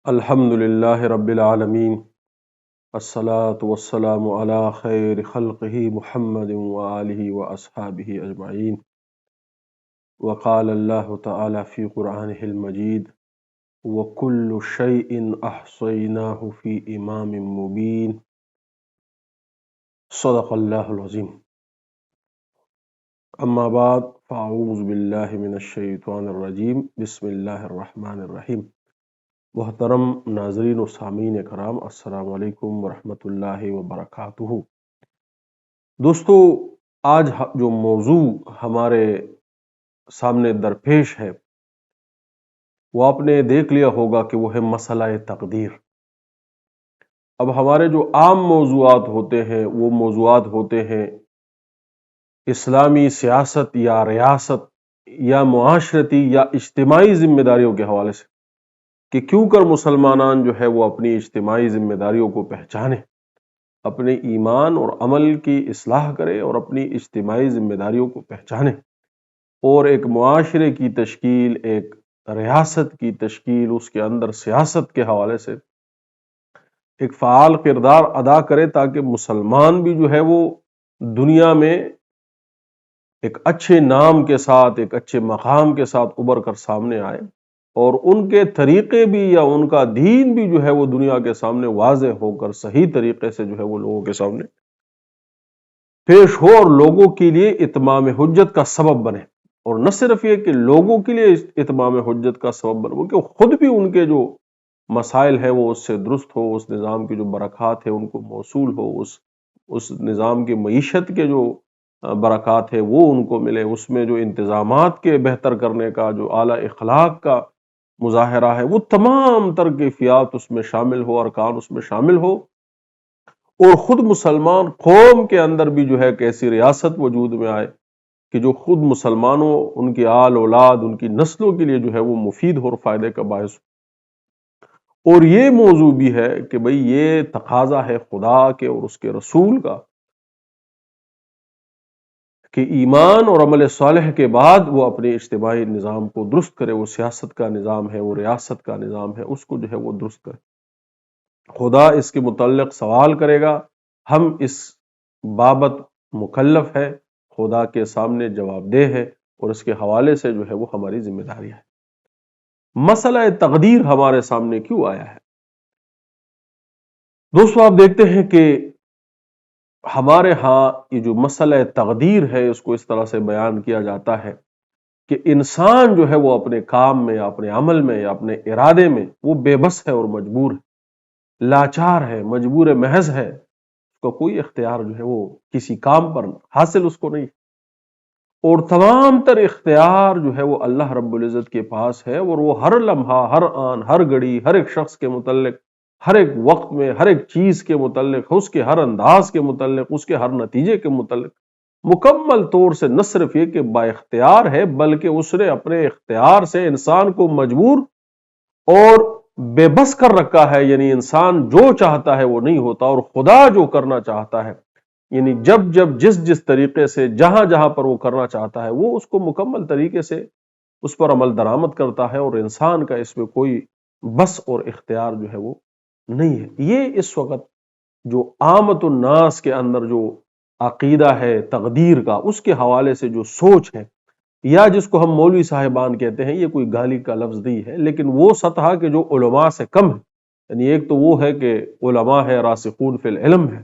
الحمد للہ رب العالمین الصلاة والسلام علی خیر خلقہ محمد وآلہ واصحابہ اجمعین وقال اللہ تعالی فی قرآنہ المجید وکل شیء احصیناہ فی امام مبین صدق اللہ العظیم۔ اما بعد فاعوذ باللہ من الشیطان الرجیم بسم اللہ الرحمن الرحیم۔ محترم ناظرین و سامعین کرام، السلام علیکم ورحمۃ اللہ وبرکاتہ۔ دوستو، آج جو موضوع ہمارے سامنے درپیش ہے وہ آپ نے دیکھ لیا ہوگا کہ وہ ہے مسئلہ تقدیر۔ اب ہمارے جو عام موضوعات ہوتے ہیں وہ موضوعات ہوتے ہیں اسلامی سیاست یا ریاست یا معاشرتی یا اجتماعی ذمہ داریوں کے حوالے سے، کہ کیوں کر مسلمانان جو ہے وہ اپنی اجتماعی ذمہ داریوں کو پہچانے، اپنے ایمان اور عمل کی اصلاح کرے اور اپنی اجتماعی ذمہ داریوں کو پہچانے اور ایک معاشرے کی تشکیل، ایک ریاست کی تشکیل، اس کے اندر سیاست کے حوالے سے ایک فعال کردار ادا کرے، تاکہ مسلمان بھی جو ہے وہ دنیا میں ایک اچھے نام کے ساتھ، ایک اچھے مقام کے ساتھ ابھر کر سامنے آئے، اور ان کے طریقے بھی یا ان کا دین بھی جو ہے وہ دنیا کے سامنے واضح ہو کر صحیح طریقے سے جو ہے وہ لوگوں کے سامنے پیش ہو اور لوگوں کے لیے اتمام حجت کا سبب بنے۔ اور نہ صرف یہ کہ لوگوں کے لیے اتمام حجت کا سبب بنے، بلکہ خود بھی ان کے جو مسائل ہیں وہ اس سے درست ہو، اس نظام کی جو برکات ہیں ان کو موصول ہو، اس نظام کی معیشت کے جو برکات ہے وہ ان کو ملے، اس میں جو انتظامات کے بہتر کرنے کا جو اعلیٰ اخلاق کا مظاہرہ ہے وہ تمام تر کیفیات اس میں شامل ہو، ارکان اس میں شامل ہو، اور خود مسلمان قوم کے اندر بھی جو ہے کہ ایسی ریاست وجود میں آئے کہ جو خود مسلمانوں، ان کی آل اولاد، ان کی نسلوں کے لیے جو ہے وہ مفید ہو اور فائدے کا باعث ہو۔ اور یہ موضوع بھی ہے کہ بھئی یہ تقاضا ہے خدا کے اور اس کے رسول کا کہ ایمان اور عمل صالح کے بعد وہ اپنے اجتماعی نظام کو درست کرے، وہ سیاست کا نظام ہے، وہ ریاست کا نظام ہے، اس کو جو ہے وہ درست کرے۔ خدا اس کے متعلق سوال کرے گا، ہم اس بابت مکلف ہے، خدا کے سامنے جواب دہ ہے، اور اس کے حوالے سے جو ہے وہ ہماری ذمہ داری ہے۔ مسئلہ تقدیر ہمارے سامنے کیوں آیا ہے؟ دوستو، آپ دیکھتے ہیں کہ ہمارے ہاں یہ جو مسئلہ تقدیر ہے اس کو اس طرح سے بیان کیا جاتا ہے کہ انسان جو ہے وہ اپنے کام میں یا اپنے عمل میں یا اپنے ارادے میں وہ بے بس ہے اور مجبور ہے، لاچار ہے، مجبور محض ہے، اس کا کوئی اختیار جو ہے وہ کسی کام پر حاصل اس کو نہیں، اور تمام تر اختیار جو ہے وہ اللہ رب العزت کے پاس ہے، اور وہ ہر لمحہ، ہر آن، ہر گھڑی، ہر ایک شخص کے متعلق، ہر ایک وقت میں، ہر ایک چیز کے متعلق، اس کے ہر انداز کے متعلق، اس کے ہر نتیجے کے متعلق مکمل طور سے نہ صرف یہ کہ با اختیار ہے، بلکہ اس نے اپنے اختیار سے انسان کو مجبور اور بے بس کر رکھا ہے۔ یعنی انسان جو چاہتا ہے وہ نہیں ہوتا، اور خدا جو کرنا چاہتا ہے، یعنی جب جس طریقے سے جہاں جہاں پر وہ کرنا چاہتا ہے وہ اس کو مکمل طریقے سے اس پر عمل درآمد کرتا ہے، اور انسان کا اس میں کوئی بس اور اختیار جو ہے وہ نہیں ہے۔ یہ اس وقت جو عامت الناس کے اندر جو عقیدہ ہے تقدیر کا، اس کے حوالے سے جو سوچ ہے، یا جس کو ہم مولوی صاحبان کہتے ہیں، یہ کوئی گالی کا لفظ نہیں ہے، لیکن وہ سطح کے جو علماء سے کم ہے، یعنی ایک تو وہ ہے کہ علماء ہے، راسخون فی العلم ہے،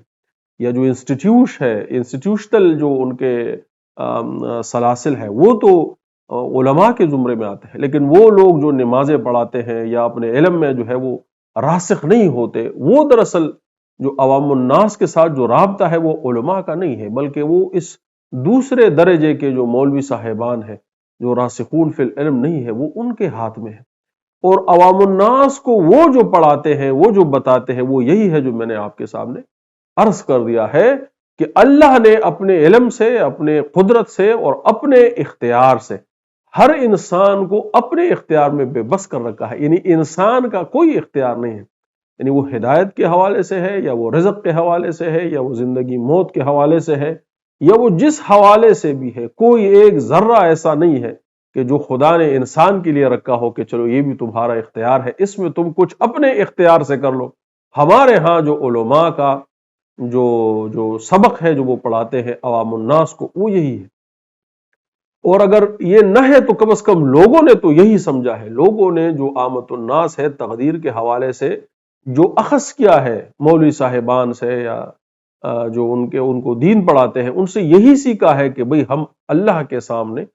یا جو انسٹیٹیوشنل جو ان کے سلاسل ہے وہ تو علماء کے زمرے میں آتے ہیں، لیکن وہ لوگ جو نمازیں پڑھاتے ہیں یا اپنے علم میں جو ہے وہ راسخ نہیں ہوتے، وہ دراصل جو عوام الناس کے ساتھ جو رابطہ ہے وہ علماء کا نہیں ہے، بلکہ وہ اس دوسرے درجے کے جو مولوی صاحبان ہیں جو راسخون فی العلم نہیں ہے، وہ ان کے ہاتھ میں ہے۔ اور عوام الناس کو وہ جو پڑھاتے ہیں، وہ جو بتاتے ہیں، وہ یہی ہے جو میں نے آپ کے سامنے عرض کر دیا ہے کہ اللہ نے اپنے علم سے، اپنے قدرت سے اور اپنے اختیار سے ہر انسان کو اپنے اختیار میں بے بس کر رکھا ہے۔ یعنی انسان کا کوئی اختیار نہیں ہے، یعنی وہ ہدایت کے حوالے سے ہے، یا وہ رزق کے حوالے سے ہے، یا وہ زندگی موت کے حوالے سے ہے، یا وہ جس حوالے سے بھی ہے، کوئی ایک ذرہ ایسا نہیں ہے کہ جو خدا نے انسان کے لیے رکھا ہو کہ چلو یہ بھی تمہارا اختیار ہے، اس میں تم کچھ اپنے اختیار سے کر لو۔ ہمارے ہاں جو علماء کا جو سبق ہے جو وہ پڑھاتے ہیں عوام الناس کو، وہ یہی ہے۔ اور اگر یہ نہ ہے تو کم از کم لوگوں نے تو یہی سمجھا ہے، لوگوں نے جو عامت الناس ہے تقدیر کے حوالے سے جو اخذ کیا ہے مولوی صاحبان سے یا جو ان کو دین پڑھاتے ہیں، ان سے یہی سیکھا ہے کہ بھئی ہم اللہ کے سامنے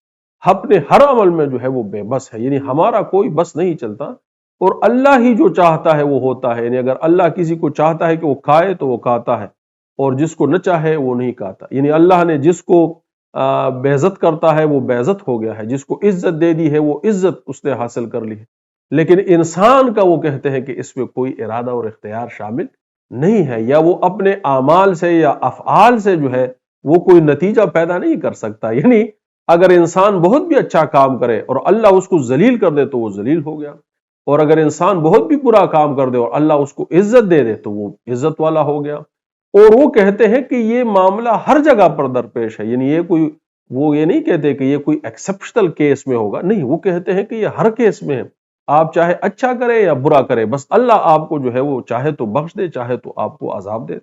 اپنے ہر عمل میں جو ہے وہ بے بس ہے، یعنی ہمارا کوئی بس نہیں چلتا، اور اللہ ہی جو چاہتا ہے وہ ہوتا ہے۔ یعنی اگر اللہ کسی کو چاہتا ہے کہ وہ کھائے تو وہ کھاتا ہے، اور جس کو نہ چاہے وہ نہیں کھاتا۔ یعنی اللہ نے جس کو بے عزت کرتا ہے وہ بے عزت ہو گیا ہے، جس کو عزت دے دی ہے وہ عزت اس نے حاصل کر لی ہے۔ لیکن انسان کا وہ کہتے ہیں کہ اس میں کوئی ارادہ اور اختیار شامل نہیں ہے، یا وہ اپنے اعمال سے یا افعال سے جو ہے وہ کوئی نتیجہ پیدا نہیں کر سکتا۔ یعنی اگر انسان بہت بھی اچھا کام کرے اور اللہ اس کو ذلیل کر دے تو وہ ذلیل ہو گیا، اور اگر انسان بہت بھی برا کام کر دے اور اللہ اس کو عزت دے دے تو وہ عزت والا ہو گیا۔ اور وہ کہتے ہیں کہ یہ معاملہ ہر جگہ پر درپیش ہے، یعنی وہ یہ نہیں کہتے کہ یہ کوئی ایکسپشنل کیس میں ہوگا، نہیں، وہ کہتے ہیں کہ یہ ہر کیس میں ہے۔ آپ چاہے اچھا کرے یا برا کرے، بس اللہ آپ کو جو ہے وہ چاہے تو بخش دے، چاہے تو آپ کو عذاب دے،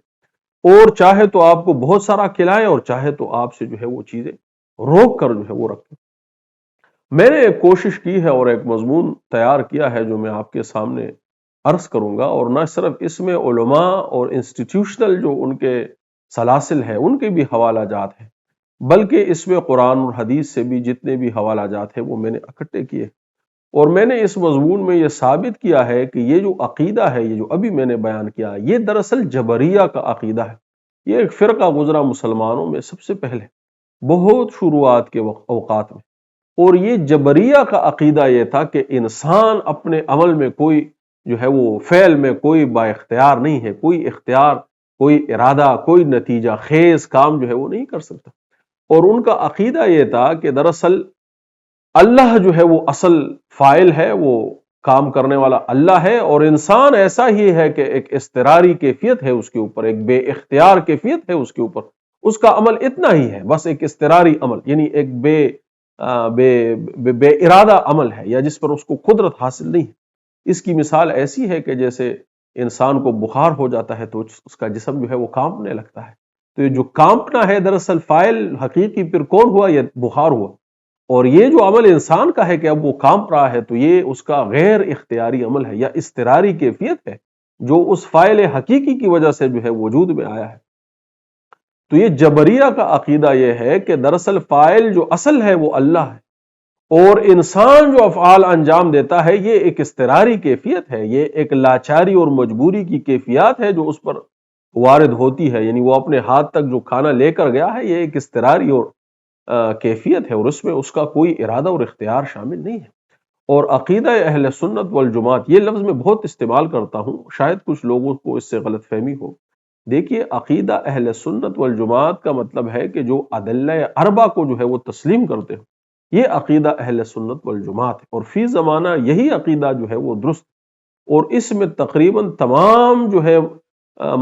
اور چاہے تو آپ کو بہت سارا کھلائے، اور چاہے تو آپ سے جو ہے وہ چیزیں روک کر جو ہے وہ رکھے۔ میں نے ایک کوشش کی ہے اور ایک مضمون تیار کیا ہے جو میں آپ کے سامنے عرض کروں گا، اور نہ صرف اس میں علماء اور انسٹیٹیوشنل جو ان کے سلاسل ہیں ان کے بھی حوالہ جات ہیں، بلکہ اس میں قرآن اور حدیث سے بھی جتنے بھی حوالہ جات ہیں وہ میں نے اکٹھے کیے، اور میں نے اس مضمون میں یہ ثابت کیا ہے کہ یہ جو عقیدہ ہے، یہ جو ابھی میں نے بیان کیا، یہ دراصل جبریہ کا عقیدہ ہے۔ یہ ایک فرقہ گزرا مسلمانوں میں سب سے پہلے بہت شروعات کے اوقات میں، اور یہ جبریہ کا عقیدہ یہ تھا کہ انسان اپنے عمل میں کوئی جو ہے وہ فعل میں کوئی با اختیار نہیں ہے، کوئی اختیار، کوئی ارادہ، کوئی نتیجہ خیز کام جو ہے وہ نہیں کر سکتا۔ اور ان کا عقیدہ یہ تھا کہ دراصل اللہ جو ہے وہ اصل فاعل ہے، وہ کام کرنے والا اللہ ہے، اور انسان ایسا ہی ہے کہ ایک اضطراری کیفیت ہے اس کے اوپر، ایک بے اختیار کیفیت ہے اس کے اوپر، اس کا عمل اتنا ہی ہے، بس ایک اضطراری عمل، یعنی ایک بے ارادہ عمل ہے، یا جس پر اس کو قدرت حاصل نہیں ہے۔ اس کی مثال ایسی ہے کہ جیسے انسان کو بخار ہو جاتا ہے تو اس کا جسم جو ہے وہ کانپنے لگتا ہے، تو یہ جو کانپنا ہے دراصل فاعل حقیقی پھر کون ہوا؟ یہ بخار ہوا۔ اور یہ جو عمل انسان کا ہے کہ اب وہ کانپ رہا ہے، تو یہ اس کا غیر اختیاری عمل ہے یا اضطراری کیفیت ہے جو اس فاعل حقیقی کی وجہ سے جو ہے وجود میں آیا ہے۔ تو یہ جبریہ کا عقیدہ یہ ہے کہ دراصل فاعل جو اصل ہے وہ اللہ ہے، اور انسان جو افعال انجام دیتا ہے یہ ایک اضطراری کیفیت ہے، یہ ایک لاچاری اور مجبوری کی کیفیات ہے جو اس پر وارد ہوتی ہے، یعنی وہ اپنے ہاتھ تک جو کھانا لے کر گیا ہے یہ ایک اضطراری اور کیفیت ہے، اور اس میں اس کا کوئی ارادہ اور اختیار شامل نہیں ہے۔ اور عقیدہ اہل سنت والجماعت، یہ لفظ میں بہت استعمال کرتا ہوں، شاید کچھ لوگوں کو اس سے غلط فہمی ہو۔ دیکھیے، عقیدہ اہل سنت والجماعت کا مطلب ہے کہ جو ادلہ اربع کو جو ہے وہ تسلیم کرتے ہو، یہ عقیدہ اہل سنت والجماعت ہے، اور فی زمانہ یہی عقیدہ جو ہے وہ درست، اور اس میں تقریباً تمام جو ہے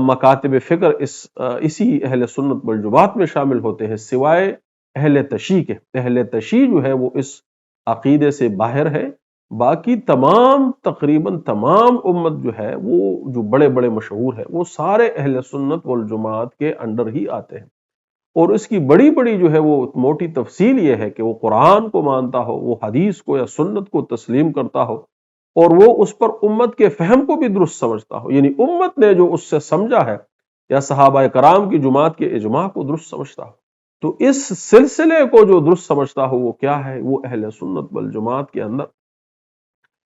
مکاتب فکر اسی اہل سنت والجماعت میں شامل ہوتے ہیں، سوائے اہل تشیع کے۔ اہل تشیع جو ہے وہ اس عقیدے سے باہر ہے، باقی تقریباً تمام امت جو ہے وہ جو بڑے بڑے مشہور ہے وہ سارے اہل سنت والجماعت کے انڈر ہی آتے ہیں، اور اس کی بڑی بڑی جو ہے وہ موٹی تفصیل یہ ہے کہ وہ قرآن کو مانتا ہو، وہ حدیث کو یا سنت کو تسلیم کرتا ہو، اور وہ اس پر امت کے فہم کو بھی درست سمجھتا ہو، یعنی امت نے جو اس سے سمجھا ہے یا صحابہ کرام کی جماعت کے اجماع کو درست سمجھتا ہو۔ تو اس سلسلے کو جو درست سمجھتا ہو وہ کیا ہے؟ وہ اہل سنت والجماعت کے اندر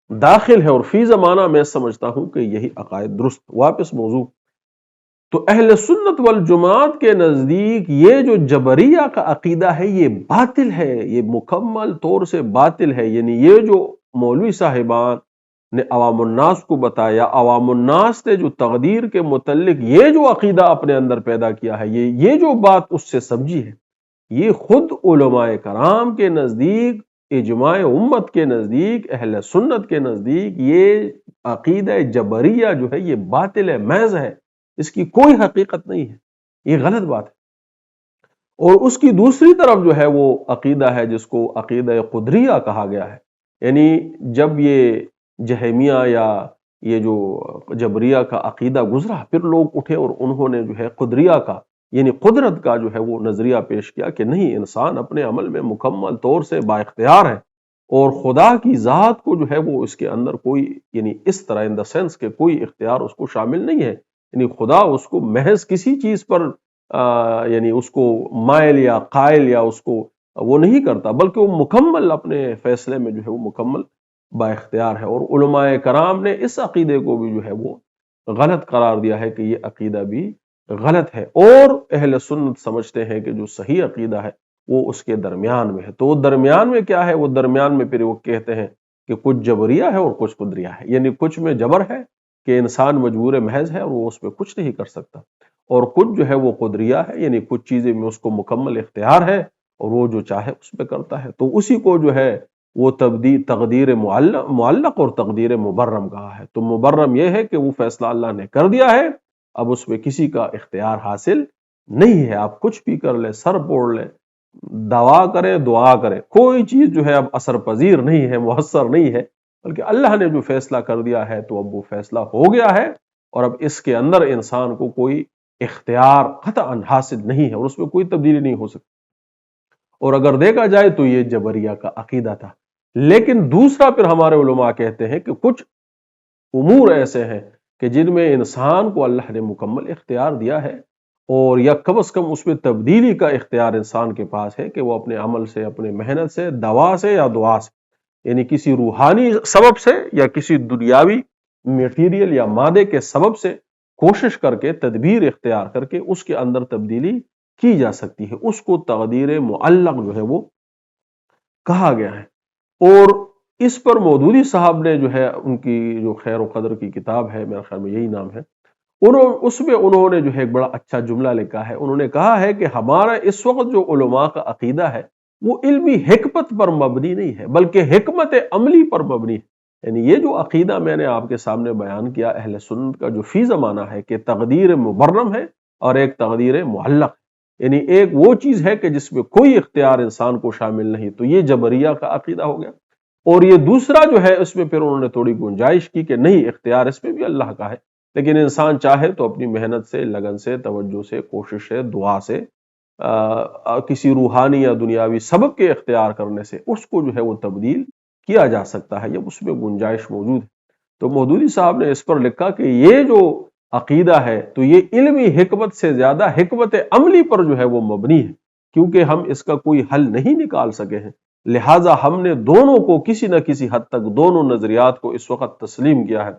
داخل ہے، اور فی زمانہ میں سمجھتا ہوں کہ یہی عقائد درست۔ واپس موضوع، تو اہل سنت والجماعت کے نزدیک یہ جو جبریہ کا عقیدہ ہے یہ باطل ہے، یہ مکمل طور سے باطل ہے، یعنی یہ جو مولوی صاحبان نے عوام الناس کو بتایا، عوام الناس نے جو تقدیر کے متعلق یہ جو عقیدہ اپنے اندر پیدا کیا ہے، یہ جو بات اس سے سمجھی ہے، یہ خود علماء کرام کے نزدیک، اجماع امت کے نزدیک، اہل سنت کے نزدیک یہ عقیدہ جبریہ جو ہے یہ باطل ہے، محض ہے، اس کی کوئی حقیقت نہیں ہے، یہ غلط بات ہے۔ اور اس کی دوسری طرف جو ہے وہ عقیدہ ہے جس کو عقیدہ قدریہ کہا گیا ہے، یعنی جب یہ جہمیہ یا یہ جو جبریہ کا عقیدہ گزرا، پھر لوگ اٹھے اور انہوں نے جو ہے قدریہ کا یعنی قدرت کا جو ہے وہ نظریہ پیش کیا کہ نہیں، انسان اپنے عمل میں مکمل طور سے با اختیار ہے، اور خدا کی ذات کو جو ہے وہ اس کے اندر کوئی یعنی اس طرح ان دا سینس کہ کوئی اختیار اس کو شامل نہیں ہے، یعنی خدا اس کو محض کسی چیز پر یعنی اس کو مائل یا قائل یا اس کو وہ نہیں کرتا، بلکہ وہ مکمل اپنے فیصلے میں جو ہے وہ مکمل با اختیار ہے۔ اور علماء کرام نے اس عقیدے کو بھی جو ہے وہ غلط قرار دیا ہے کہ یہ عقیدہ بھی غلط ہے، اور اہل سنت سمجھتے ہیں کہ جو صحیح عقیدہ ہے وہ اس کے درمیان میں ہے۔ تو وہ درمیان میں کیا ہے؟ وہ درمیان میں پھر وہ کہتے ہیں کہ کچھ جبریہ ہے اور کچھ قدریہ ہے، یعنی کچھ میں جبر ہے کہ انسان مجبور محض ہے اور وہ اس میں کچھ نہیں کر سکتا، اور کچھ جو ہے وہ قدریہ ہے، یعنی کچھ چیزیں میں اس کو مکمل اختیار ہے اور وہ جو چاہے اس میں کرتا ہے۔ تو اسی کو جو ہے وہ تقدیر معلق اور تقدیر مبرم کہا ہے۔ تو مبرم یہ ہے کہ وہ فیصلہ اللہ نے کر دیا ہے، اب اس میں کسی کا اختیار حاصل نہیں ہے، آپ کچھ بھی کر لیں، سر پوڑ لیں، دعا کرے، دعا کرے، کوئی چیز جو ہے اب اثر پذیر نہیں ہے، مؤثر نہیں ہے، بلکہ اللہ نے جو فیصلہ کر دیا ہے تو اب وہ فیصلہ ہو گیا ہے، اور اب اس کے اندر انسان کو کوئی اختیار قطعا حاصل نہیں ہے اور اس میں کوئی تبدیلی نہیں ہو سکتی۔ اور اگر دیکھا جائے تو یہ جبریہ کا عقیدہ تھا۔ لیکن دوسرا پھر ہمارے علماء کہتے ہیں کہ کچھ امور ایسے ہیں کہ جن میں انسان کو اللہ نے مکمل اختیار دیا ہے، اور یا کم از کم اس میں تبدیلی کا اختیار انسان کے پاس ہے کہ وہ اپنے عمل سے، اپنے محنت سے، دوا سے یا دعا سے، یعنی کسی روحانی سبب سے یا کسی دنیاوی میٹیریل یا مادے کے سبب سے کوشش کر کے، تدبیر اختیار کر کے اس کے اندر تبدیلی کی جا سکتی ہے۔ اس کو تقدیر معلق جو ہے وہ کہا گیا ہے۔ اور اس پر مودودی صاحب نے جو ہے ان کی جو خیر و قدر کی کتاب ہے، میرے خیال میں یہی نام ہے، اس میں انہوں نے جو ہے ایک بڑا اچھا جملہ لکھا ہے۔ انہوں نے کہا ہے کہ ہمارا اس وقت جو علماء کا عقیدہ ہے وہ علمی حکمت پر مبنی نہیں ہے، بلکہ حکمت عملی پر مبنی ہے۔ یعنی یہ جو عقیدہ میں نے آپ کے سامنے بیان کیا اہل سنت کا، جو فی زمانہ ہے کہ تقدیر مبرم ہے اور ایک تقدیر معلق ہے، یعنی ایک وہ چیز ہے کہ جس میں کوئی اختیار انسان کو شامل نہیں، تو یہ جبریہ کا عقیدہ ہو گیا۔ اور یہ دوسرا جو ہے اس میں پھر انہوں نے تھوڑی گنجائش کی کہ نہیں، اختیار اس میں بھی اللہ کا ہے، لیکن انسان چاہے تو اپنی محنت سے، لگن سے، توجہ سے، کوشش سے، دعا سے، کسی روحانی یا دنیاوی سبب کے اختیار کرنے سے اس کو جو ہے وہ تبدیل کیا جا سکتا ہے، جب اس میں گنجائش موجود ہے۔ تو مودودی صاحب نے اس پر لکھا کہ یہ جو عقیدہ ہے تو یہ علمی حکمت سے زیادہ حکمت عملی پر جو ہے وہ مبنی ہے، کیونکہ ہم اس کا کوئی حل نہیں نکال سکے ہیں، لہٰذا ہم نے دونوں کو کسی نہ کسی حد تک، دونوں نظریات کو اس وقت تسلیم کیا ہے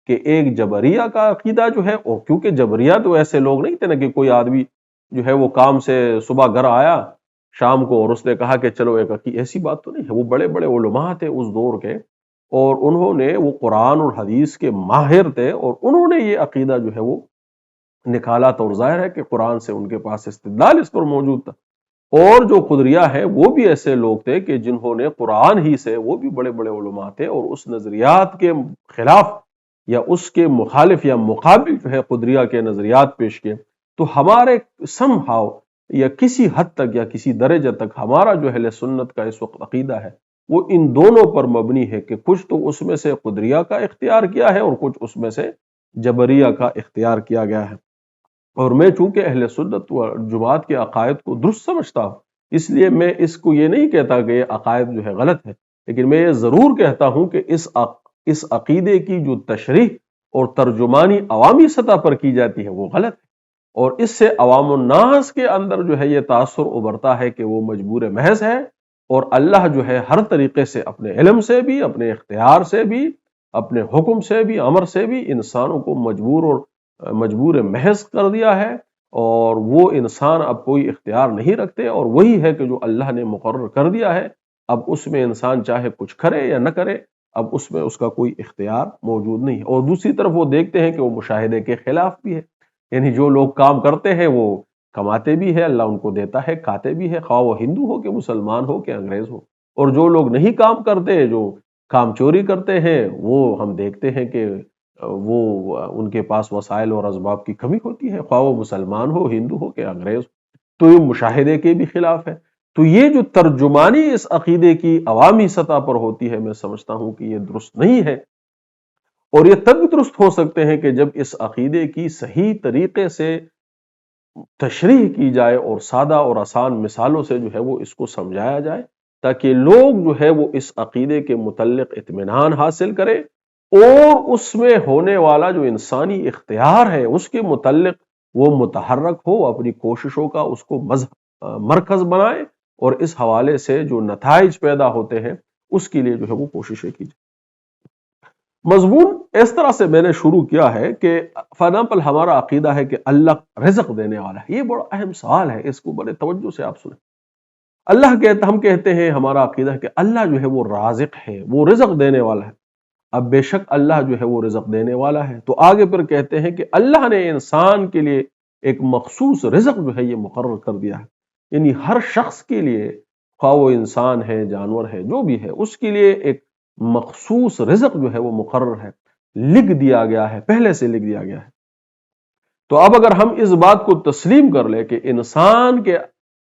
کہ ایک جبریہ کا عقیدہ جو ہے، اور کیونکہ جبریہ تو ایسے لوگ نہیں تھے نا کہ کوئی آدمی جو ہے وہ کام سے صبح گھر آیا شام کو اور اس نے کہا کہ چلو ایسی بات تو نہیں ہے، وہ بڑے بڑے علماء تھے اس دور کے، اور انہوں نے وہ قرآن اور حدیث کے ماہر تھے، اور انہوں نے یہ عقیدہ جو ہے وہ نکالا، تو ظاہر ہے کہ قرآن سے ان کے پاس استدلال اس پر موجود تھا۔ اور جو قدریہ ہے وہ بھی ایسے لوگ تھے کہ جنہوں نے قرآن ہی سے، وہ بھی بڑے بڑے علماء تھے، اور اس نظریات کے خلاف یا اس کے مخالف یا مقابل جو ہے قدریہ کے نظریات پیش کیے۔ تو ہمارے سم ہاؤ یا کسی حد تک یا کسی درجے تک ہمارا جو اہل سنت کا اس وقت عقیدہ ہے وہ ان دونوں پر مبنی ہے کہ کچھ تو اس میں سے قدریہ کا اختیار کیا ہے اور کچھ اس میں سے جبریہ کا اختیار کیا گیا ہے۔ اور میں چونکہ اہل سنت و جماعت کے عقائد کو درست سمجھتا ہوں، اس لیے میں اس کو یہ نہیں کہتا کہ یہ عقائد جو ہے غلط ہے، لیکن میں یہ ضرور کہتا ہوں کہ اس عقیدے کی جو تشریح اور ترجمانی عوامی سطح پر کی جاتی ہے وہ غلط ہے، اور اس سے عوام الناس کے اندر جو ہے یہ تاثر ابھرتا ہے کہ وہ مجبور محض ہے، اور اللہ جو ہے ہر طریقے سے اپنے علم سے بھی، اپنے اختیار سے بھی، اپنے حکم سے بھی، امر سے بھی انسانوں کو مجبور محض کر دیا ہے، اور وہ انسان اب کوئی اختیار نہیں رکھتے، اور وہی ہے کہ جو اللہ نے مقرر کر دیا ہے، اب اس میں انسان چاہے کچھ کرے یا نہ کرے، اب اس میں اس کا کوئی اختیار موجود نہیں ہے۔ اور دوسری طرف وہ دیکھتے ہیں کہ وہ مشاہدے کے خلاف بھی ہے، یعنی جو لوگ کام کرتے ہیں وہ کماتے بھی ہے، اللہ ان کو دیتا ہے، کھاتے بھی ہے، خواہ وہ ہندو ہو کہ مسلمان ہو کہ انگریز ہو، اور جو لوگ نہیں کام کرتے، جو کام چوری کرتے ہیں، وہ ہم دیکھتے ہیں کہ وہ ان کے پاس وسائل اور اسباب کی کمی ہوتی ہے، خواہ وہ مسلمان ہو، ہندو ہو کہ انگریز ہو۔ تو یہ مشاہدے کے بھی خلاف ہے۔ تو یہ جو ترجمانی اس عقیدے کی عوامی سطح پر ہوتی ہے، میں سمجھتا ہوں کہ یہ درست نہیں ہے، اور یہ تب درست ہو سکتے ہیں کہ جب اس عقیدے کی صحیح طریقے سے تشریح کی جائے اور سادہ اور آسان مثالوں سے جو ہے وہ اس کو سمجھایا جائے، تاکہ لوگ جو ہے وہ اس عقیدے کے متعلق اطمینان حاصل کریں، اور اس میں ہونے والا جو انسانی اختیار ہے اس کے متعلق وہ متحرک ہو، اپنی کوششوں کا اس کو مرکز بنائے، اور اس حوالے سے جو نتائج پیدا ہوتے ہیں اس کے لیے جو ہے وہ کوششیں کی جائیں۔ مضمون اس طرح سے میں نے شروع کیا ہے کہ فار ایگزامپل ہمارا عقیدہ ہے کہ اللہ رزق دینے والا ہے۔ یہ بڑا اہم سوال ہے، اس کو بڑے توجہ سے آپ سنیں۔ ہم کہتے ہیں، ہمارا عقیدہ ہے کہ اللہ جو ہے وہ رازق ہے، وہ رزق دینے والا ہے۔ اب بے شک اللہ جو ہے وہ رزق دینے والا ہے، تو آگے پھر کہتے ہیں کہ اللہ نے انسان کے لیے ایک مخصوص رزق جو ہے یہ مقرر کر دیا ہے، یعنی ہر شخص کے لیے، خواہ وہ انسان ہے، جانور ہے، جو بھی ہے، اس کے لیے ایک مخصوص رزق جو ہے وہ مقرر ہے، لکھ دیا گیا ہے، پہلے سے لکھ دیا گیا ہے۔ تو اب اگر ہم اس بات کو تسلیم کر لیں کہ انسان کے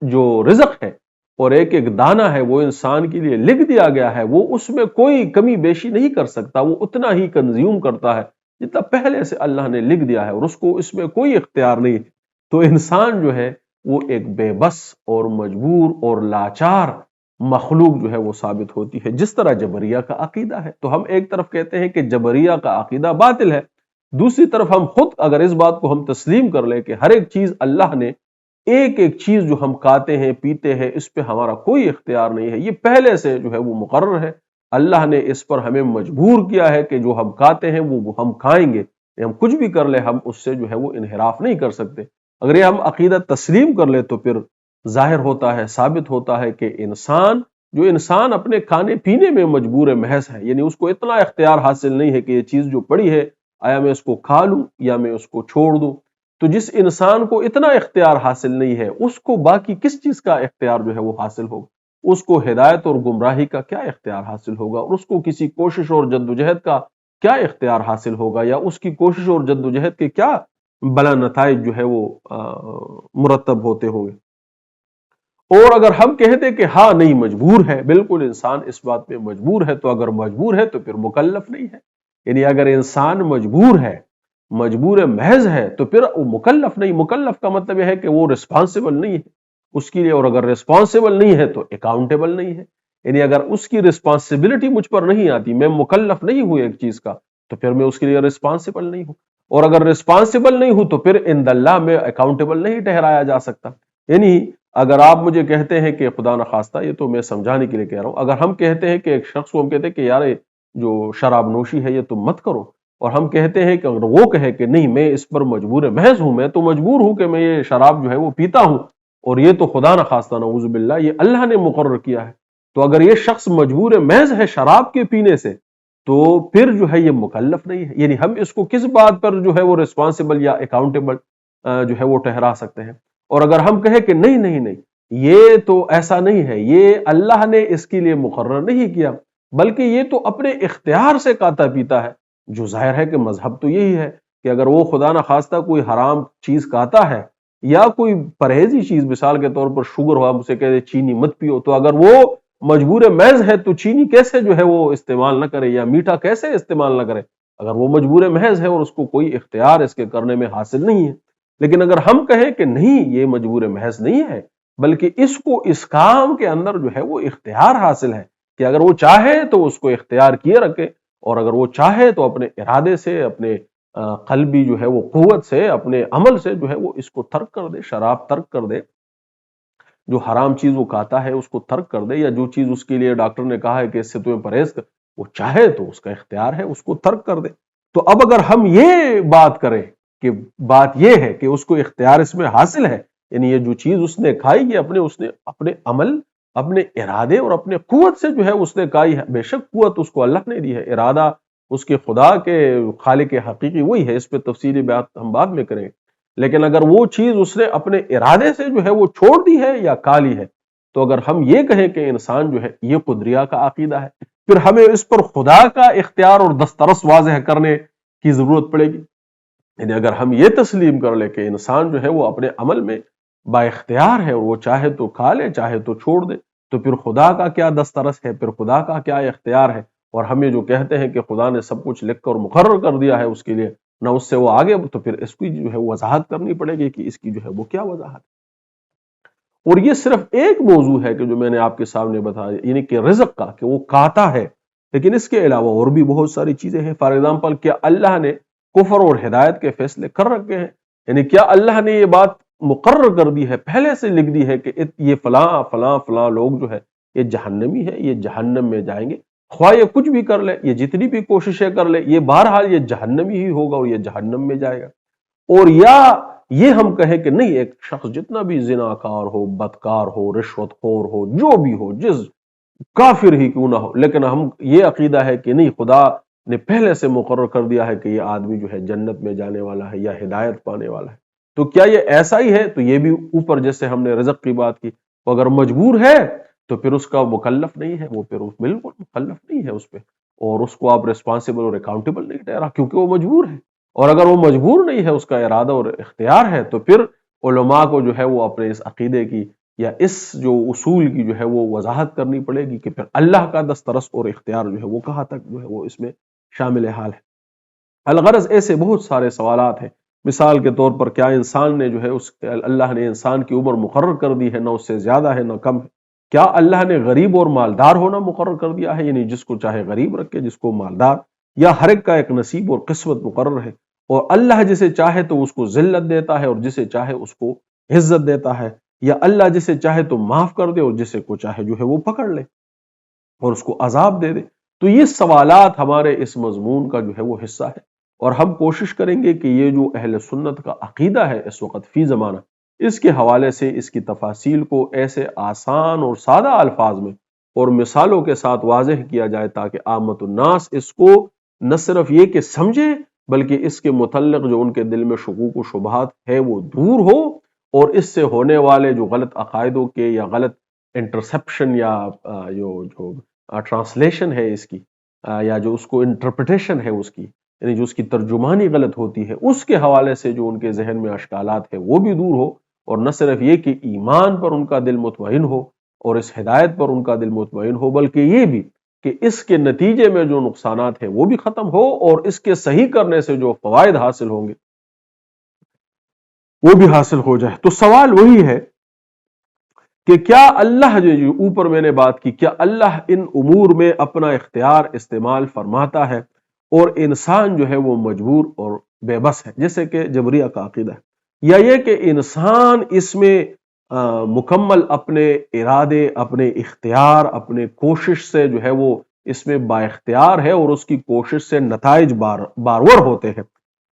جو رزق ہے اور ایک ایک دانہ ہے وہ انسان کے لیے لکھ دیا گیا ہے، وہ اس میں کوئی کمی بیشی نہیں کر سکتا، وہ اتنا ہی کنزیوم کرتا ہے جتنا پہلے سے اللہ نے لکھ دیا ہے، اور اس کو اس میں کوئی اختیار نہیں ہے، تو انسان جو ہے وہ ایک بے بس اور مجبور اور لاچار مخلوق جو ہے وہ ثابت ہوتی ہے، جس طرح جبریہ کا عقیدہ ہے۔ تو ہم ایک طرف کہتے ہیں کہ جبریہ کا عقیدہ باطل ہے، دوسری طرف ہم خود اگر اس بات کو ہم تسلیم کر لیں کہ ہر ایک چیز اللہ نے، ایک ایک چیز جو ہم کھاتے ہیں پیتے ہیں اس پہ ہمارا کوئی اختیار نہیں ہے، یہ پہلے سے جو ہے وہ مقرر ہے، اللہ نے اس پر ہمیں مجبور کیا ہے کہ جو ہم کھاتے ہیں وہ ہم کھائیں گے، ہم کچھ بھی کر لیں ہم اس سے جو ہے وہ انحراف نہیں کر سکتے۔ اگر یہ ہم عقیدہ تسلیم کر لیں تو پھر ظاہر ہوتا ہے، ثابت ہوتا ہے کہ انسان اپنے کھانے پینے میں مجبور محض ہے، یعنی اس کو اتنا اختیار حاصل نہیں ہے کہ یہ چیز جو پڑی ہے آیا میں اس کو کھا لوں یا میں اس کو چھوڑ دوں۔ تو جس انسان کو اتنا اختیار حاصل نہیں ہے، اس کو باقی کس چیز کا اختیار جو ہے وہ حاصل ہوگا؟ اس کو ہدایت اور گمراہی کا کیا اختیار حاصل ہوگا، اور اس کو کسی کوشش اور جدوجہد کا کیا اختیار حاصل ہوگا، یا اس کی کوشش اور جدوجہد کے کیا بلا نتائج جو ہے وہ مرتب ہوتے ہوں گے۔ اور اگر ہم کہتے کہ ہاں نہیں مجبور ہے، بالکل انسان اس بات میں مجبور ہے، تو اگر مجبور ہے تو پھر مکلف نہیں ہے، یعنی اگر انسان مجبور ہے، مجبور محض ہے، تو پھر وہ مکلف نہیں۔ مکلف کا مطلب یہ ہے کہ وہ رسپانسیبل نہیں ہے اس کے لیے، اور اگر رسپانسیبل نہیں ہے تو اکاؤنٹیبل نہیں ہے، یعنی اگر اس کی رسپانسبلٹی مجھ پر نہیں آتی، میں مکلف نہیں ہوں ایک چیز کا، تو پھر میں اس کے لیے رسپانسیبل نہیں ہوں، اور اگر رسپانسیبل نہیں ہوں تو پھر عند اللہ میں اکاؤنٹیبل نہیں ٹھہرایا جا سکتا۔ یعنی اگر آپ مجھے کہتے ہیں کہ خدا نخواستہ، یہ تو میں سمجھانے کے لیے کہہ رہا ہوں، اگر ہم کہتے ہیں کہ ایک شخص کو ہم کہتے ہیں کہ یار جو شراب نوشی ہے یہ تم مت کرو، اور ہم کہتے ہیں کہ اگر وہ کہے کہ نہیں میں اس پر مجبور محض ہوں، میں تو مجبور ہوں کہ میں یہ شراب جو ہے وہ پیتا ہوں، اور یہ تو خدا نخواستہ نعوذ باللہ یہ اللہ نے مقرر کیا ہے، تو اگر یہ شخص مجبور محض ہے شراب کے پینے سے، تو پھر جو ہے یہ مکلف نہیں ہے، یعنی ہم اس کو کس بات پر جو ہے وہ رسپانسیبل یا اکاؤنٹیبل جو ہے وہ ٹھہرا سکتے ہیں؟ اور اگر ہم کہیں کہ نہیں نہیں نہیں یہ تو ایسا نہیں ہے، یہ اللہ نے اس کے لیے مقرر نہیں کیا، بلکہ یہ تو اپنے اختیار سے کھاتا پیتا ہے، جو ظاہر ہے کہ مذہب تو یہی ہے کہ اگر وہ خدا نخواستہ کوئی حرام چیز کھاتا ہے یا کوئی پرہیزی چیز، مثال کے طور پر شوگر ہوا، مجھ سے کہتے چینی مت پیو، تو اگر وہ مجبور محض ہے تو چینی کیسے جو ہے وہ استعمال نہ کرے، یا میٹھا کیسے استعمال نہ کرے، اگر وہ مجبور محض ہے اور اس کو کوئی اختیار اس کے کرنے میں حاصل نہیں ہے۔ لیکن اگر ہم کہیں کہ نہیں یہ مجبور محض نہیں ہے، بلکہ اس کو اس کام کے اندر جو ہے وہ اختیار حاصل ہے، کہ اگر وہ چاہے تو اس کو اختیار کیے رکھے، اور اگر وہ چاہے تو اپنے ارادے سے، اپنے قلبی جو ہے وہ قوت سے، اپنے عمل سے جو ہے وہ اس کو ترک کر دے، شراب ترک کر دے، جو حرام چیز وہ کھاتا ہے اس کو ترک کر دے، یا جو چیز اس کے لیے ڈاکٹر نے کہا ہے کہ اس سے تمہیں پرہیز کر، وہ چاہے تو اس کا اختیار ہے، اس کو ترک کر دے۔ تو اب اگر ہم یہ بات کریں کہ بات یہ ہے کہ اس کو اختیار اس میں حاصل ہے، یعنی یہ جو چیز اس نے کھائی یہ اس نے اپنے عمل، اپنے ارادے اور اپنے قوت سے جو ہے اس نے کھائی ہے، بے شک قوت اس کو اللہ نے دی ہے، ارادہ اس کے خدا کے خالق حقیقی وہی ہے، اس پہ تفصیلی بات ہم بعد میں کریں گے۔ لیکن اگر وہ چیز اس نے اپنے ارادے سے جو ہے وہ چھوڑ دی ہے یا کھا لی ہے، تو اگر ہم یہ کہیں کہ انسان جو ہے یہ قدریہ کا عقیدہ ہے، پھر ہمیں اس پر خدا کا اختیار اور دسترس واضح کرنے کی ضرورت پڑے گی۔ یعنی اگر ہم یہ تسلیم کر لیں کہ انسان جو ہے وہ اپنے عمل میں با اختیار ہے، اور وہ چاہے تو کھا لے چاہے تو چھوڑ دے، تو پھر خدا کا کیا دسترس ہے، پھر خدا کا کیا اختیار ہے؟ اور ہم یہ جو کہتے ہیں کہ خدا نے سب کچھ لکھ کر مقرر کر دیا ہے اس کے لیے، نہ اس سے وہ آگے، تو پھر اس کی جو ہے وضاحت کرنی پڑے گی کہ اس کی جو ہے وہ کیا وضاحت ہے۔ اور یہ صرف ایک موضوع ہے کہ جو میں نے آپ کے سامنے بتایا، یعنی کہ رزق کا، کہ وہ کاتا ہے، لیکن اس کے علاوہ اور بھی بہت ساری چیزیں ہیں۔ فار ایگزامپل، کیا اللہ نے کفر اور ہدایت کے فیصلے کر رکھے ہیں؟ یعنی کیا اللہ نے یہ بات مقرر کر دی ہے، پہلے سے لکھ دی ہے کہ یہ فلاں فلاں فلاں لوگ جو ہے یہ جہنمی ہے، یہ جہنم میں جائیں گے، خواہ یہ کچھ بھی کر لے، یہ جتنی بھی کوششیں کر لے، یہ بہرحال یہ جہنمی ہی ہوگا اور یہ جہنم میں جائے گا؟ اور یا یہ ہم کہیں کہ نہیں، ایک شخص جتنا بھی زناکار ہو، بدکار ہو، رشوت خور ہو، جو بھی ہو، جس کافر ہی کیوں نہ ہو، لیکن ہم یہ عقیدہ ہے کہ نہیں، خدا نے پہلے سے مقرر کر دیا ہے کہ یہ آدمی جو ہے جنت میں جانے والا ہے یا ہدایت پانے والا ہے، تو کیا یہ ایسا ہی ہے؟ تو یہ بھی اوپر جیسے ہم نے رزق کی بات کی، وہ اگر مجبور ہے تو پھر اس کا مکلف نہیں ہے، وہ پھر بالکل مکلف نہیں ہے اس پہ، اور اس کو آپ ریسپانسبل اور اکاؤنٹیبل نہیں ٹھہرا، کیونکہ وہ مجبور ہے۔ اور اگر وہ مجبور نہیں ہے، اس کا ارادہ اور اختیار ہے، تو پھر علماء کو جو ہے وہ اپنے اس عقیدے کی یا اس جو اصول کی جو ہے وہ وضاحت کرنی پڑے گی کہ پھر اللہ کا دسترس اور اختیار جو ہے وہ کہاں تک جو ہے وہ اس میں شامل حال ہے۔ الغرض ایسے بہت سارے سوالات ہیں۔ مثال کے طور پر، کیا انسان نے جو ہے اللہ نے انسان کی عمر مقرر کر دی ہے، نہ اس سے زیادہ ہے نہ کم ہے؟ کیا اللہ نے غریب اور مالدار ہونا مقرر کر دیا ہے، یعنی جس کو چاہے غریب رکھے جس کو مالدار، یا ہر ایک کا ایک نصیب اور قسمت مقرر ہے؟ اور اللہ جسے چاہے تو اس کو ذلت دیتا ہے اور جسے چاہے اس کو عزت دیتا ہے، یا اللہ جسے چاہے تو معاف کر دے اور جسے کو چاہے جو ہے وہ پکڑ لے اور اس کو عذاب دے دے؟ تو یہ سوالات ہمارے اس مضمون کا جو ہے وہ حصہ ہے، اور ہم کوشش کریں گے کہ یہ جو اہل سنت کا عقیدہ ہے اس وقت فی زمانہ، اس کے حوالے سے اس کی تفاصیل کو ایسے آسان اور سادہ الفاظ میں اور مثالوں کے ساتھ واضح کیا جائے، تاکہ عامت الناس اس کو نہ صرف یہ کہ سمجھے، بلکہ اس کے متعلق جو ان کے دل میں شکوک و شبہات ہے وہ دور ہو، اور اس سے ہونے والے جو غلط عقائدوں کے یا غلط انٹرسپشن یا جو ٹرانسلیشن ہے اس کی، یا جو اس کو انٹرپریٹیشن ہے اس کی، یعنی جو اس کی ترجمانی غلط ہوتی ہے، اس کے حوالے سے جو ان کے ذہن میں اشکالات ہیں وہ بھی دور ہو، اور نہ صرف یہ کہ ایمان پر ان کا دل مطمئن ہو اور اس ہدایت پر ان کا دل مطمئن ہو، بلکہ یہ بھی کہ اس کے نتیجے میں جو نقصانات ہیں وہ بھی ختم ہو، اور اس کے صحیح کرنے سے جو فوائد حاصل ہوں گے وہ بھی حاصل ہو جائے۔ تو سوال وہی ہے کہ کیا اللہ جو اوپر میں نے بات کی، کیا اللہ ان امور میں اپنا اختیار استعمال فرماتا ہے اور انسان جو ہے وہ مجبور اور بے بس ہے، جیسے کہ جبریہ کا عقیدہ ہے، یا یہ کہ انسان اس میں مکمل اپنے ارادے، اپنے اختیار، اپنے کوشش سے جو ہے وہ اس میں با اختیار ہے، اور اس کی کوشش سے نتائج بارور ہوتے ہیں،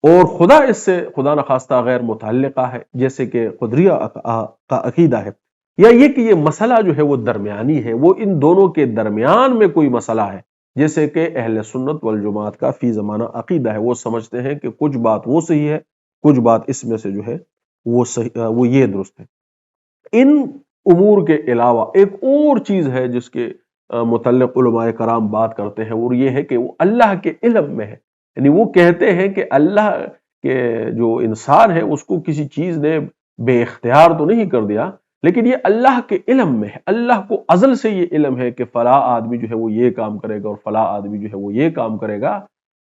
اور خدا اس سے خدا نخواستہ غیر متعلقہ ہے، جیسے کہ قدریہ کا عقیدہ ہے، یا یہ کہ یہ مسئلہ جو ہے وہ درمیانی ہے، وہ ان دونوں کے درمیان میں کوئی مسئلہ ہے، جیسے کہ اہل سنت والجماعت کا فی زمانہ عقیدہ ہے۔ وہ سمجھتے ہیں کہ کچھ بات وہ صحیح ہے، کچھ بات اس میں سے جو ہے وہ یہ درست ہے۔ ان امور کے علاوہ ایک اور چیز ہے جس کے متعلق علماء کرام بات کرتے ہیں، اور یہ ہے کہ وہ اللہ کے علم میں ہے، یعنی وہ کہتے ہیں کہ اللہ کے جو انسان ہے اس کو کسی چیز نے بے اختیار تو نہیں کر دیا، لیکن یہ اللہ کے علم میں ہے، اللہ کو ازل سے یہ علم ہے کہ فلاں آدمی جو ہے وہ یہ کام کرے گا اور فلاں آدمی جو ہے وہ یہ کام کرے گا۔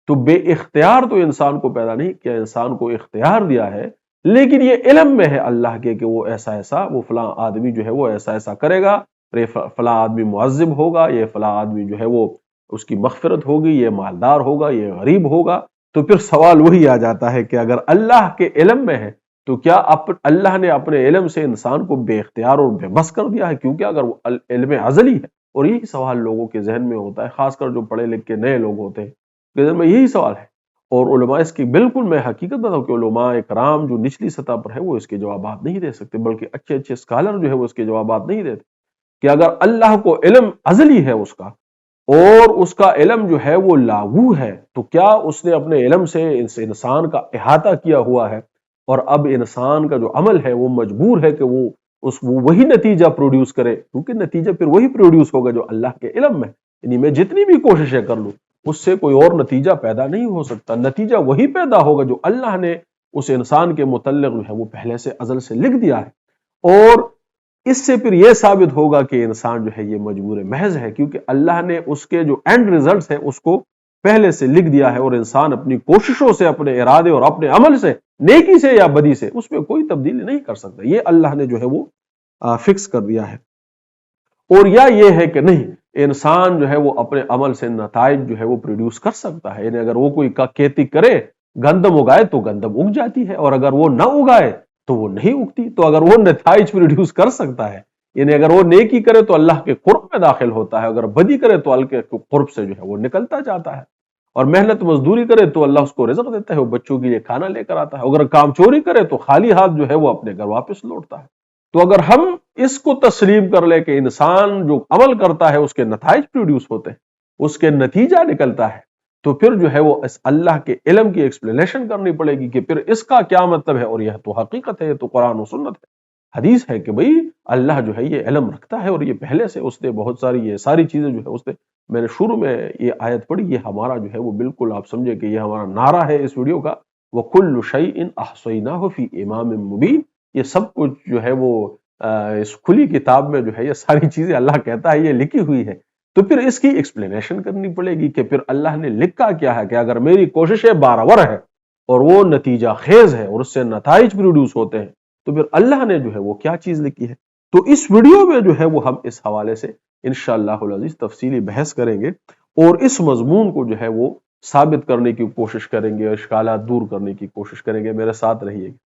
تو بے اختیار تو انسان کو پیدا نہیں کیا، انسان کو اختیار دیا ہے، لیکن یہ علم میں ہے اللہ کے کہ وہ ایسا وہ فلاں آدمی جو ہے وہ ایسا کرے گا، فلاں آدمی معذب ہوگا، یہ فلاں آدمی جو ہے وہ اس کی مغفرت ہوگی، یہ مالدار ہوگا، یہ غریب ہوگا۔ تو پھر سوال وہی آ جاتا ہے کہ اگر اللہ کے علم میں ہے تو کیا اللہ نے اپنے علم سے انسان کو بے اختیار اور بے بس کر دیا ہے؟ کیونکہ اگر وہ علم ازلی ہے، اور یہی سوال لوگوں کے ذہن میں ہوتا ہے، خاص کر جو پڑھے لکھ کے نئے لوگ ہوتے ہیں، کے ذہن میں یہی سوال ہے، اور علماء اس کی بالکل میں حقیقت بتاؤں کہ علماء اکرام جو نچلی سطح پر ہے وہ اس کے جوابات نہیں دے سکتے، بلکہ اچھے اسکالر جو ہے وہ اس کے جوابات نہیں دیتے کہ اگر اللہ کو علم ازلی ہے اس کا، اور اس کا علم جو ہے وہ لاگو ہے، تو کیا اس نے اپنے علم سے اس انسان کا احاطہ کیا ہوا ہے، اور اب انسان کا جو عمل ہے وہ مجبور ہے کہ وہ وہی نتیجہ پروڈیوس کرے، کیونکہ نتیجہ پھر وہی پروڈیوس ہوگا جو اللہ کے علم میں، یعنی میں جتنی بھی کوششیں کر لوں اس سے کوئی اور نتیجہ پیدا نہیں ہو سکتا، نتیجہ وہی پیدا ہوگا جو اللہ نے اس انسان کے متعلق جو ہے وہ پہلے سے ازل سے لکھ دیا ہے۔ اور اس سے پھر یہ ثابت ہوگا کہ انسان جو ہے یہ مجبور محض ہے، کیونکہ اللہ نے اس کے جو اینڈ ریزلٹس ہیں اس کو پہلے سے لکھ دیا ہے، اور انسان اپنی کوششوں سے، اپنے ارادے اور اپنے عمل سے، نیکی سے یا بدی سے، اس میں کوئی تبدیلی نہیں کر سکتا. یہ اللہ نے جو ہے وہ فکس کر دیا ہے. اور یا یہ ہے کہ نہیں، انسان جو ہے وہ اپنے عمل سے نتائج جو ہے وہ پروڈیوس کر سکتا ہے. یعنی اگر وہ کوئی کھیتی کرے، گندم اگائے تو گندم اگ جاتی ہے، اور اگر وہ نہ اگائے تو وہ نہیں اگتی. تو اگر وہ نتائج پروڈیوس کر سکتا ہے، یعنی اگر وہ نیکی کرے تو اللہ کے قرب میں داخل ہوتا ہے، اگر بدی کرے تو اللہ کے قرب سے جو ہے وہ نکلتا جاتا ہے. اور محنت مزدوری کرے تو اللہ اس کو رزق دیتا ہے، وہ بچوں کے لیے کھانا لے کر آتا ہے. اگر کام چوری کرے تو خالی ہاتھ جو ہے وہ اپنے گھر واپس لوٹتا ہے. تو اگر ہم اس کو تسلیم کر لے کہ انسان جو عمل کرتا ہے اس کے نتائج پروڈیوس ہوتے ہیں، اس کے نتیجہ نکلتا ہے، تو پھر جو ہے وہ اس اللہ کے علم کی ایکسپلینیشن کرنی پڑے گی کہ پھر اس کا کیا مطلب ہے. اور یہ تو حقیقت ہے، یہ تو قرآن و سنت ہے، حدیث ہے کہ بھئی اللہ جو ہے یہ علم رکھتا ہے، اور یہ پہلے سے اس نے بہت ساری یہ ساری چیزیں جو ہے اس نے، میں نے شروع میں یہ آیت پڑھی، یہ ہمارا جو ہے وہ بالکل آپ سمجھے کہ یہ ہمارا نعرہ ہے اس ویڈیو کا، وَكُلُّ شَيْءٍ أَحْصَيْنَاهُ فِي إِمَامٍ مُبِينٍ. یہ سب کچھ جو ہے وہ اس کھلی کتاب میں جو ہے یہ ساری چیزیں اللہ کہتا ہے یہ لکھی ہوئی ہے. تو پھر اس کی ایکسپلینیشن کرنی پڑے گی کہ پھر اللہ نے لکھا کیا ہے، کہ اگر میری کوششیں بارآور ہے اور وہ نتیجہ خیز ہے اور اس سے نتائج پروڈیوس ہوتے ہیں، تو پھر اللہ نے جو ہے وہ کیا چیز لکھی ہے. تو اس ویڈیو میں جو ہے وہ ہم اس حوالے سے انشاءاللہ العزیز تفصیلی بحث کریں گے، اور اس مضمون کو جو ہے وہ ثابت کرنے کی کوشش کریں گے، اشکالات دور کرنے کی کوشش کریں گے. میرے ساتھ رہیے گا.